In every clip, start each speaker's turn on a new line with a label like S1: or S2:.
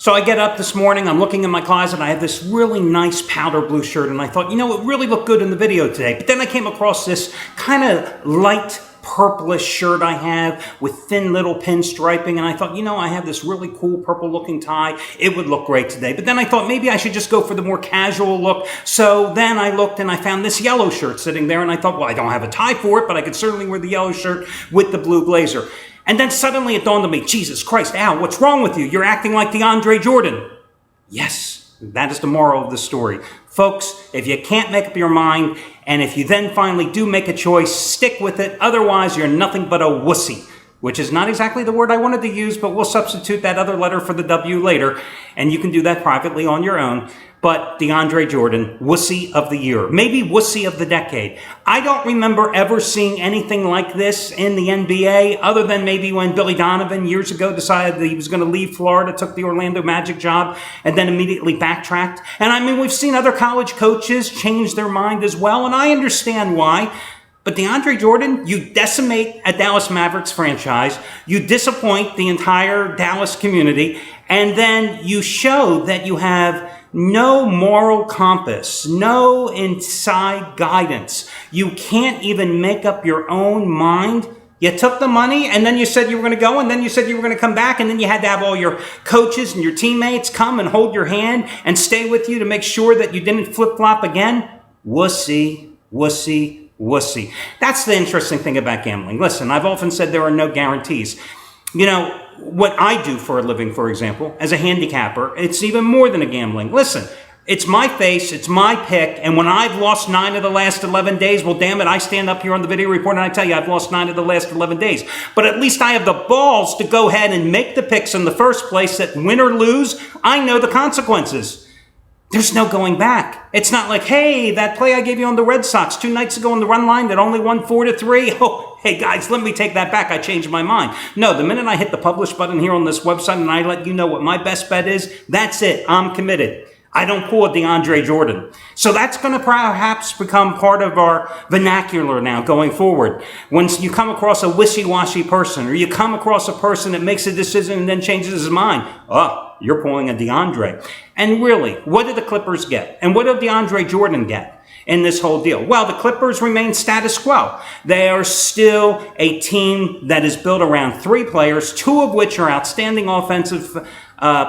S1: So I get up this morning, I'm looking in my closet, I have this really nice powder blue shirt, and I thought, it really looked good in the video today. But then I came across this kind of light purplish shirt I have with thin little pinstriping, and I thought, I have this really cool purple looking tie. It would look great today. But then I thought maybe I should just go for the more casual look. So then I looked and I found this yellow shirt sitting there, and I thought, well, I don't have a tie for it, but I could certainly wear the yellow shirt with the blue blazer. And then suddenly it dawned on me, Jesus Christ, Al, what's wrong with you? You're acting like DeAndre Jordan. Yes, that is the moral of the story. Folks, if you can't make up your mind, and if you then finally do make a choice, stick with it. Otherwise, you're nothing but a wussy, which is not exactly the word I wanted to use, but we'll substitute that other letter for the W later, and you can do that privately on your own. But DeAndre Jordan, wussy of the year, maybe wussy of the decade. I don't remember ever seeing anything like this in the NBA, other than maybe when Billy Donovan years ago decided that he was going to leave Florida, took the Orlando Magic job, and then immediately backtracked. And we've seen other college coaches change their mind as well, and I understand why. But DeAndre Jordan, you decimate a Dallas Mavericks franchise, you disappoint the entire Dallas community, and then you show that you have no moral compass, no inside guidance. You can't even make up your own mind. You took the money, and then you said you were going to go, and then you said you were going to come back, and then you had to have all your coaches and your teammates come and hold your hand and stay with you to make sure that you didn't flip-flop again. Wussy, wussy, wussy. That's the interesting thing about gambling. Listen, I've often said there are no guarantees. What I do for a living, for example, as a handicapper, it's even more than a gambling. Listen, it's my face, it's my pick, and when I've lost 9 of the last 11 days, well, damn it, I stand up here on the video report and I tell you I've lost 9 of the last 11 days. But at least I have the balls to go ahead and make the picks in the first place that win or lose, I know the consequences. There's no going back. It's not like, hey, that play I gave you on the Red Sox 2 nights ago on the run line that only won 4-3. Oh, hey guys, let me take that back. I changed my mind. No, the minute I hit the publish button here on this website and I let you know what my best bet is, that's it. I'm committed. I don't pull a DeAndre Jordan. So that's going to perhaps become part of our vernacular now going forward. When you come across a wishy-washy person, or you come across a person that makes a decision and then changes his mind, you're pulling a DeAndre. And really, what did the Clippers get? And what did DeAndre Jordan get in this whole deal? Well, the Clippers remain status quo. They are still a team that is built around 3 players, 2 of which are outstanding offensive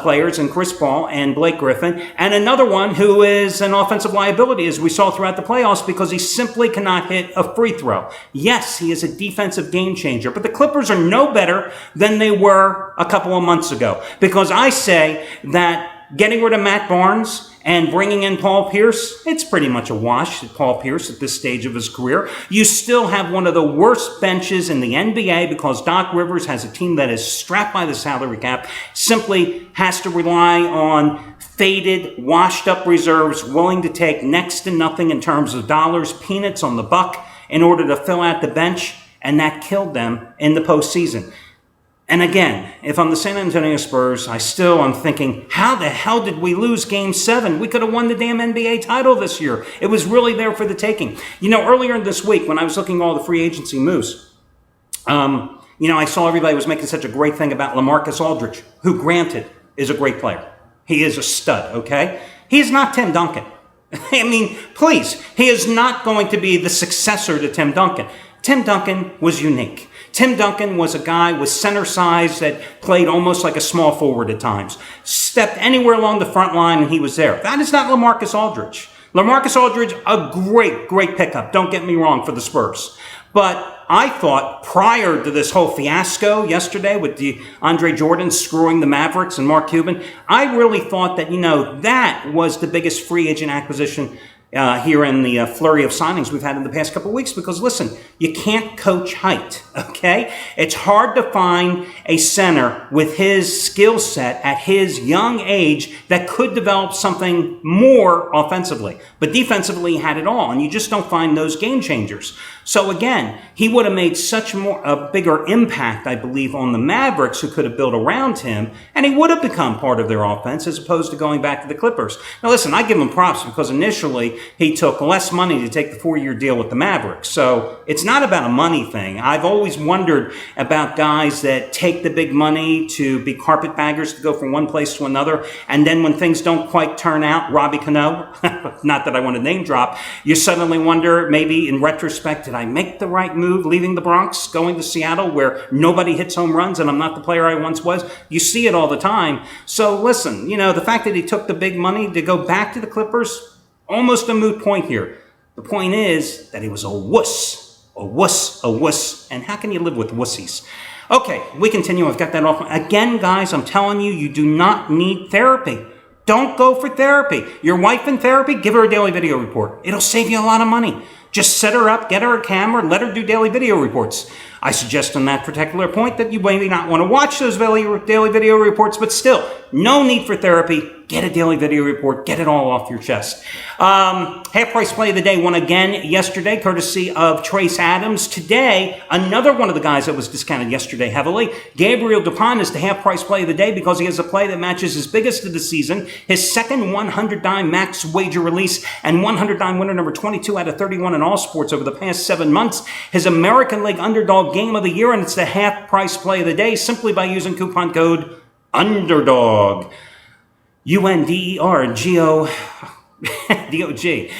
S1: players in Chris Paul and Blake Griffin, and another one who is an offensive liability, as we saw throughout the playoffs, because he simply cannot hit a free throw. Yes, he is a defensive game changer, but the Clippers are no better than they were a couple of months ago, because I say that getting rid of Matt Barnes and bringing in Paul Pierce, it's pretty much a wash at Paul Pierce at this stage of his career. You still have one of the worst benches in the NBA because Doc Rivers has a team that is strapped by the salary cap, simply has to rely on faded, washed-up reserves willing to take next to nothing in terms of dollars, peanuts on the buck in order to fill out the bench, and that killed them in the postseason. And again, if I'm the San Antonio Spurs, I'm thinking, how the hell did we lose Game 7? We could have won the damn NBA title this year. It was really there for the taking. Earlier this week, when I was looking at all the free agency moves, I saw everybody was making such a great thing about LaMarcus Aldridge, who, granted, is a great player. He is a stud, okay? He is not Tim Duncan. Please, he is not going to be the successor to Tim Duncan. Tim Duncan was unique. Tim Duncan was a guy with center size that played almost like a small forward at times. Stepped anywhere along the front line and he was there. That is not LaMarcus Aldridge. LaMarcus Aldridge, a great pickup, don't get me wrong, for the Spurs. But I thought prior to this whole fiasco yesterday with DeAndre Jordan screwing the Mavericks and Mark Cuban, I really thought that, that was the biggest free agent acquisition here in the flurry of signings we've had in the past couple of weeks, because listen, you can't coach height, okay? It's hard to find a center with his skill set at his young age that could develop something more offensively. But defensively, he had it all, and you just don't find those game changers. So again, he would have made such a bigger impact, I believe, on the Mavericks, who could have built around him, and he would have become part of their offense as opposed to going back to the Clippers. Now listen, I give him props because initially obviously, he took less money to take the 4-year deal with the Mavericks. So it's not about a money thing. I've always wondered about guys that take the big money to be carpetbaggers, to go from one place to another, and then when things don't quite turn out, Robbie Cano, not that I want to name drop, you suddenly wonder, maybe in retrospect, did I make the right move leaving the Bronx, going to Seattle where nobody hits home runs and I'm not the player I once was? You see it all the time. So listen, the fact that he took the big money to go back to the Clippers, almost a moot point here. The point is that he was a wuss. A wuss, a wuss. And how can you live with wussies? Okay, we continue. I've got that off. Again, guys, I'm telling you, you do not need therapy. Don't go for therapy. Your wife in therapy, give her a daily video report. It'll save you a lot of money. Just set her up, get her a camera, let her do daily video reports. I suggest on that particular point that you maybe not want to watch those daily video reports, but still, no need for therapy. Get a daily video report. Get it all off your chest. Half price play of the day won again yesterday, courtesy of Trace Adams. Today, another one of the guys that was discounted yesterday heavily, Gabriel Dupont, is the half price play of the day because he has a play that matches his biggest of the season, his second 100 dime max wager release, and 100 dime winner number 22 out of 31 in all sports over the past 7 months. His American League underdog game of the year, and it's the half price play of the day simply by using coupon code UNDERDOG. UNDERGO. D-O-G.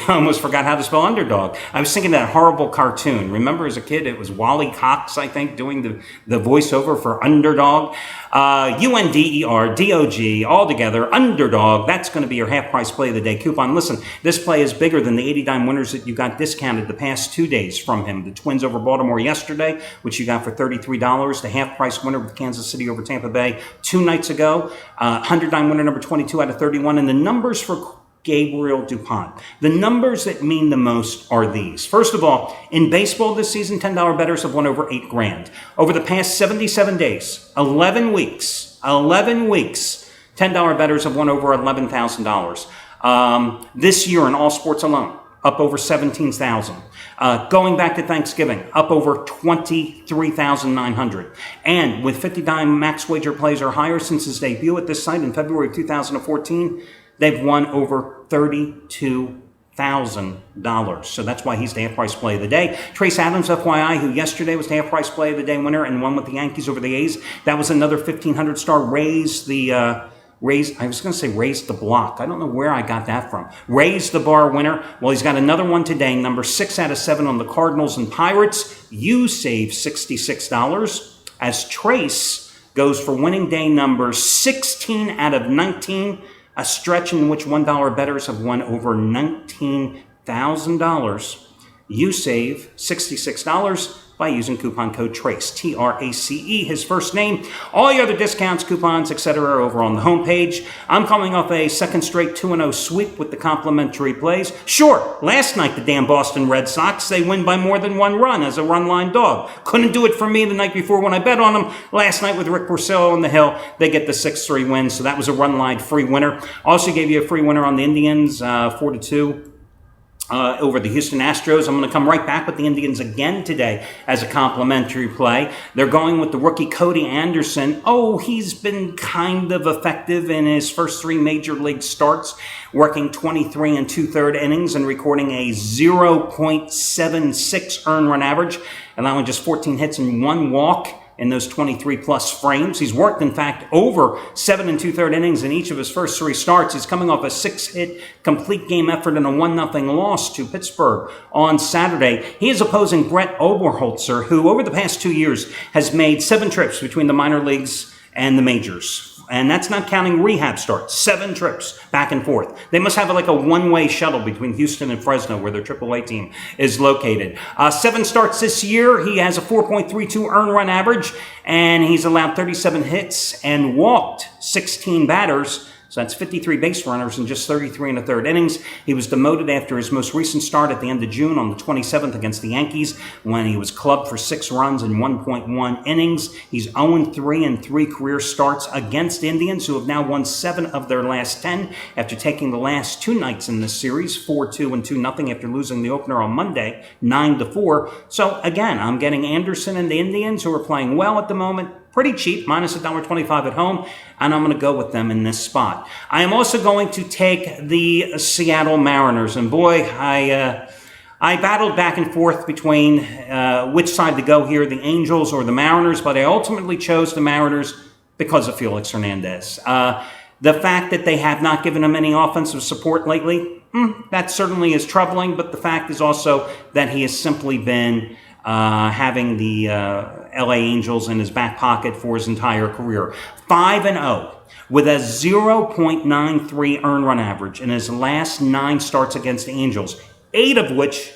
S1: I almost forgot how to spell underdog. I was thinking that horrible cartoon. Remember as a kid, it was Wally Cox, I think, doing the voiceover for Underdog. UNDERDOG, all together, Underdog. That's going to be your half price play of the day coupon. Listen, this play is bigger than the 80 dime winners that you got discounted the past 2 days from him. The Twins over Baltimore yesterday, which you got for $33. The half price winner with Kansas City over Tampa Bay 2 nights ago. 100 dime winner number 22 out of 31. And the numbers for Gabriel Dupont. The numbers that mean the most are these. First of all, in baseball this season, $10 bettors have won over $8,000. Over the past 77 days, 11 weeks, $10 bettors have won over $11,000. This year in all sports alone, up over 17,000. Going back to Thanksgiving, up over 23,900. And with 50 dime max wager plays or higher since his debut at this site in February of 2014, they've won over $32,000. So that's why he's the half price play of the day. Trace Adams, FYI, who yesterday was the half price play of the day winner and won with the Yankees over the A's. That was another 1,500 star raise the block. I don't know where I got that from. Raise the bar winner. Well, he's got another one today, number 6 out of 7 on the Cardinals and Pirates. You save $66 as Trace goes for winning day number 16 out of 19. A stretch in which $1 bettors have won over $19,000. You save $66 by using coupon code TRACE, T-R-A-C-E, his first name. All your other discounts, coupons, etc. are over on the homepage. I'm coming off a second straight 2-0 sweep with the complimentary plays. Sure, last night the damn Boston Red Sox, they win by more than 1 run as a run-line dog. Couldn't do it for me the night before when I bet on them. Last night with Rick Porcello on the hill, they get the 6-3 win, so that was a run-line free winner. Also gave you a free winner on the Indians, 4-2. Over the Houston Astros. I'm going to come right back with the Indians again today as a complimentary play. They're going with the rookie Cody Anderson. Oh, he's been kind of effective in his first 3 major league starts, working 23 2/3 innings and recording a 0.76 earned run average, allowing just 14 hits and 1 walk in those 23-plus frames. He's worked, in fact, over 7 2/3 innings in each of his first 3 starts. He's coming off a 6-hit complete game effort and a 1-0 loss to Pittsburgh on Saturday. He is opposing Brett Oberholzer, who over the past 2 years has made 7 trips between the minor leagues and the majors. And that's not counting rehab starts. 7 trips back and forth. They must have like a one-way shuttle between Houston and Fresno where their AAA team is located. 7 starts this year. He has a 4.32 earned run average, and he's allowed 37 hits and walked 16 batters. So that's 53 base runners in just 33 1/3 innings. He was demoted after his most recent start at the end of June on the 27th against the Yankees when he was clubbed for 6 runs in 1.1 innings. He's 0-3 in 3 career starts against Indians, who have now won 7 of their last 10 after taking the last 2 nights in this series, 4-2 and 2-0 after losing the opener on Monday, 9-4. So again, I'm getting Anderson and the Indians, who are playing well at the moment, pretty cheap, minus $1.25 at home, and I'm going to go with them in this spot. I am also going to take the Seattle Mariners, and boy, I battled back and forth between which side to go here, the Angels or the Mariners, but I ultimately chose the Mariners because of Felix Hernandez. The fact that they have not given him any offensive support lately, that certainly is troubling, but the fact is also that he has simply been having the LA Angels in his back pocket for his entire career. 5-0 with a 0.93 earned run average in his last 9 starts against the Angels, 8 of which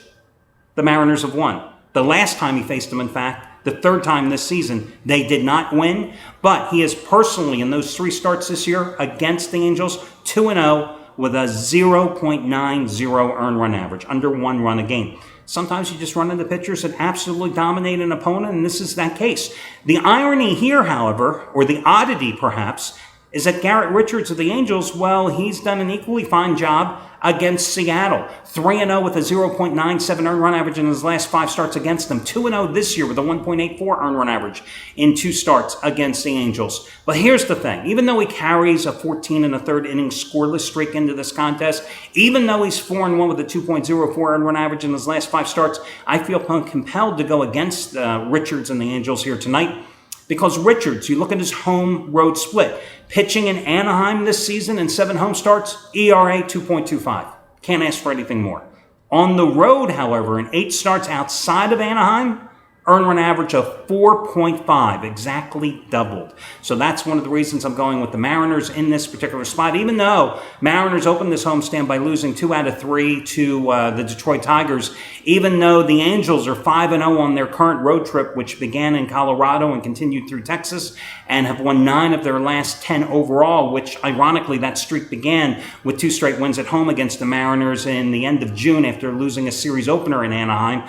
S1: the Mariners have won. The last time he faced them, in fact, the 3rd time this season, they did not win, but he is personally, in those 3 starts this year against the Angels, 2-0 with a 0.90 earned run average, under 1 run a game. Sometimes you just run into pitchers that absolutely dominate an opponent, and this is that case. The irony here, however, or the oddity perhaps, is that Garrett Richards of the Angels, well, he's done an equally fine job against Seattle. 3-0 with a 0.97 earned run average in his last 5 starts against them. 2-0 this year with a 1.84 earned run average in 2 starts against the Angels. But here's the thing. Even though he carries a 14 1/3 inning scoreless streak into this contest, even though he's 4-1 with a 2.04 earned run average in his last 5 starts, I feel compelled to go against Richards and the Angels here tonight. Because Richards, you look at his home-road split. Pitching in Anaheim this season in 7 home starts, ERA 2.25. Can't ask for anything more. On the road, however, in 8 starts outside of Anaheim, earned run average of 4.5, exactly doubled. So that's one of the reasons I'm going with the Mariners in this particular spot, even though Mariners opened this homestand by losing 2 out of 3 to the Detroit Tigers, even though the Angels are 5-0 on their current road trip, which began in Colorado and continued through Texas, and have won 9 of their last 10 overall, which ironically that streak began with 2 straight wins at home against the Mariners in the end of June after losing a series opener in Anaheim.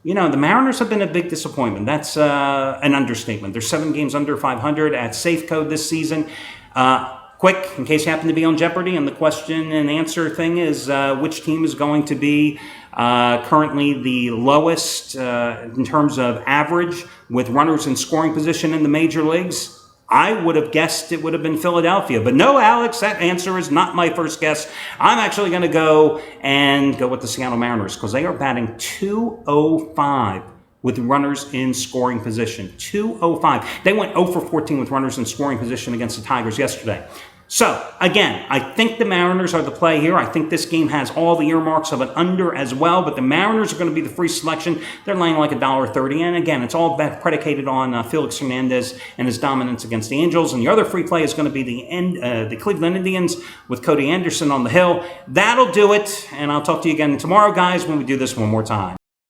S1: You know, the Mariners have been a big disappointment. That's an understatement. They're 7 games under 500 at Safeco this season. Quick, in case you happen to be on Jeopardy, and the question and answer thing is which team is going to be currently the lowest in terms of average with runners in scoring position in the major leagues? I would have guessed it would have been Philadelphia. But no, Alex, that answer is not my first guess. I'm actually going to go with the Seattle Mariners because they are batting .205 with runners in scoring position. .205. They went 0 for 14 with runners in scoring position against the Tigers yesterday. So, again, I think the Mariners are the play here. I think this game has all the earmarks of an under as well, but the Mariners are going to be the free selection. They're laying like $1.30, and again, it's all predicated on Felix Hernandez and his dominance against the Angels, and the other free play is going to be the Cleveland Indians with Cody Anderson on the hill. That'll do it, and I'll talk to you again tomorrow, guys, when we do this one more time.